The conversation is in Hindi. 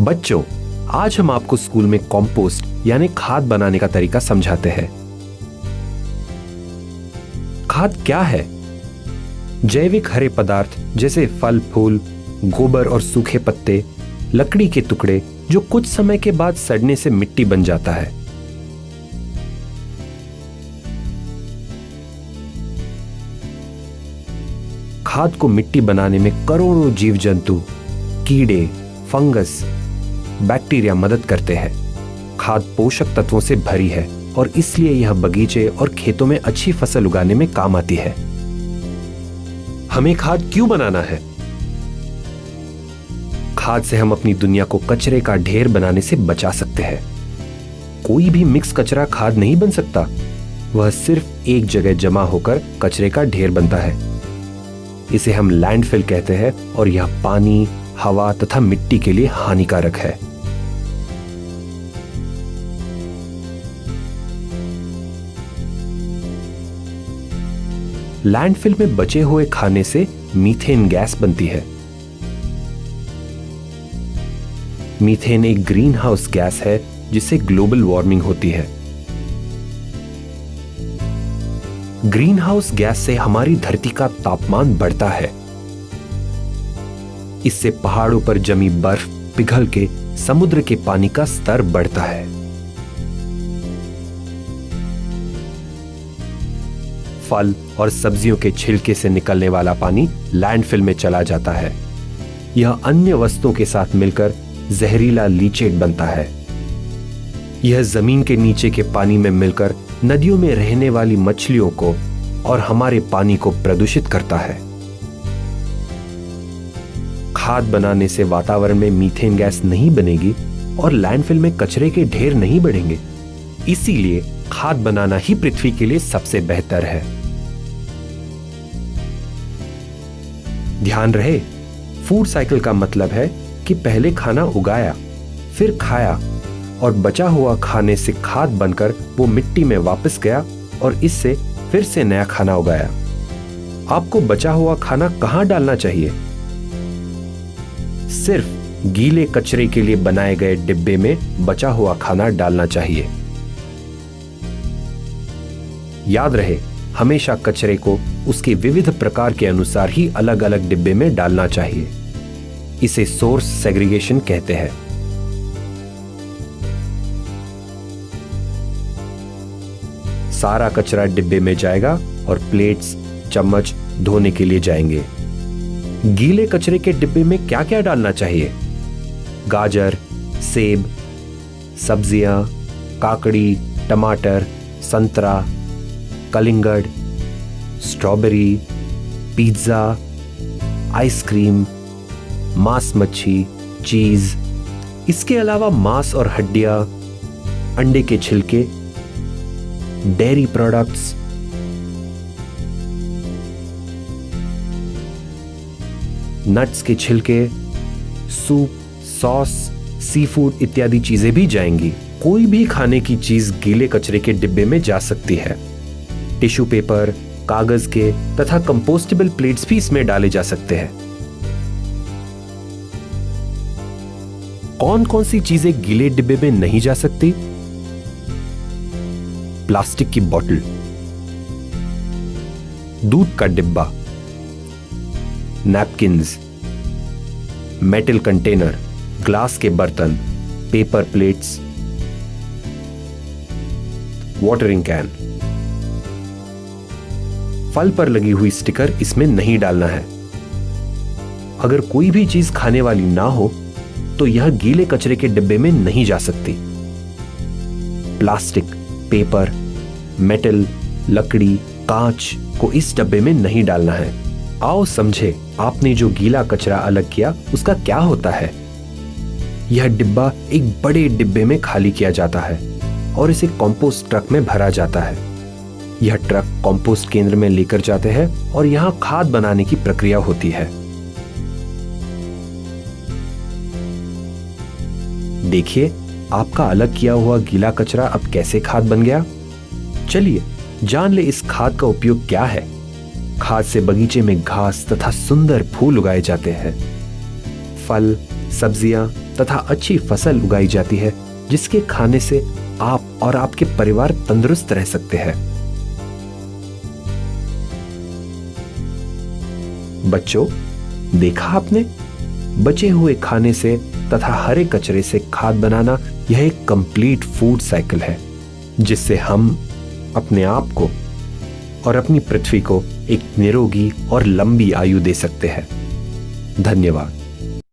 बच्चों, आज हम आपको स्कूल में कंपोस्ट यानी खाद बनाने का तरीका समझाते हैं। खाद क्या है? जैविक हरे पदार्थ जैसे फल फूल, गोबर और सूखे पत्ते, लकड़ी के टुकड़े जो कुछ समय के बाद सड़ने से मिट्टी बन जाता है। खाद को मिट्टी बनाने में करोड़ों जीव जंतु, कीड़े, फंगस, बैक्टीरिया मदद करते हैं। खाद पोषक तत्वों से भरी है और इसलिए यह बगीचे और खेतों में अच्छी फसल उगाने में काम आती है। हमें खाद क्यों बनाना है? खाद से हम अपनी दुनिया को कचरे का ढेर बनाने से बचा सकते हैं। कोई भी मिक्स कचरा खाद नहीं बन सकता। वह सिर्फ एक जगह जमा होकर कचरे का ढेर बनता है। इसे हम लैंडफिल कहते हैं और यह पानी, हवा तथा मिट्टी के लिए हानिकारक है। लैंडफिल में बचे हुए खाने से मीथेन गैस बनती है। मीथेन एक ग्रीन हाउस गैस है जिससे ग्लोबल वार्मिंग होती है। ग्रीन हाउस गैस से हमारी धरती का तापमान बढ़ता है। इससे पहाड़ों पर जमी बर्फ पिघल के समुद्र के पानी का स्तर बढ़ता है। फल और सब्जियों के छिलके से निकलने वाला पानी लैंडफिल में चला जाता है। यह अन्य वस्तुओं के साथ मिलकर जहरीला लीचेट बनता है। यह जमीन के नीचे के पानी में मिलकर नदियों में रहने वाली मछलियों को और हमारे पानी को प्रदूषित करता है। खाद बनाने से वातावरण में मीथेन गैस नहीं बनेगी और लैंडफिल में कचरे के ढेर नहीं बढ़ेंगे। इसीलिए खाद बनाना ही पृथ्वी के लिए सबसे बेहतर है। ध्यान रहे, फूड साइकिल का मतलब है कि पहले खाना उगाया, फिर खाया और बचा हुआ खाने से खाद बनकर वो मिट्टी में वापस गया और इससे फिर से नया खाना उगाया। आपको बचा हुआ खाना कहां डालना चाहिए? सिर्फ गीले कचरे के लिए बनाए गए डिब्बे में बचा हुआ खाना डालना चाहिए। याद रहे, हमेशा कचरे को उसके विविध प्रकार के अनुसार ही अलग अलग डिब्बे में डालना चाहिए। इसे सोर्स सेग्रीगेशन कहते हैं। सारा कचरा डिब्बे में जाएगा और प्लेट्स, चम्मच धोने के लिए जाएंगे। गीले कचरे के डिब्बे में क्या क्या डालना चाहिए? गाजर, सेब, सब्जियां, काकड़ी, टमाटर, संतरा, कलिंगड़, स्ट्रॉबेरी, पिज्जा, आइसक्रीम, मांस मच्छी, चीज। इसके अलावा मांस और हड्डियां, अंडे के छिलके, डेयरी प्रोडक्ट्स, नट्स के छिलके, सूप, सॉस, सी फूड इत्यादि चीजें भी जाएंगी। कोई भी खाने की चीज गीले कचरे के डिब्बे में जा सकती है। टिश्यू पेपर, कागज के तथा कंपोस्टेबल प्लेट्स भी इसमें डाले जा सकते हैं। कौन कौन सी चीजें गीले डिब्बे में नहीं जा सकती? प्लास्टिक की बोतल, दूध का डिब्बा, नैपकिन्स, मेटल कंटेनर, ग्लास के बर्तन, पेपर प्लेट्स, वाटरिंग कैन। फल पर लगी हुई स्टिकर इसमें नहीं डालना है। अगर कोई भी चीज खाने वाली ना हो तो यह गीले कचरे के डिब्बे में नहीं जा सकती। प्लास्टिक, पेपर, मेटल, लकड़ी, कांच को इस डब्बे में नहीं डालना है। आओ समझे, आपने जो गीला कचरा अलग किया उसका क्या होता है। यह डिब्बा एक बड़े डिब्बे में खाली किया जाता है और इसे कंपोस्ट ट्रक में भरा जाता है। यह ट्रक कंपोस्ट केंद्र में लेकर जाते हैं और यहां खाद बनाने की प्रक्रिया होती है। देखिए, आपका अलग किया हुआ गीला कचरा अब कैसे खाद बन गया। चलिए जान ले इस खाद का उपयोग क्या है। खाद से बगीचे में घास तथा सुंदर फूल उगाए जाते हैं। फल, सब्जियां, तथा अच्छी फसल उगाई जाती है, जिसके खाने से आप और आपके परिवार तंदुरुस्त रह सकते हैं। बच्चों, देखा आपने, बचे हुए खाने से तथा हरे कचरे से खाद बनाना यह एक कंप्लीट फूड साइकिल है, जिससे हम अपने आप को और अपनी पृथ्वी को एक निरोगी और लंबी आयु दे सकते हैं। धन्यवाद।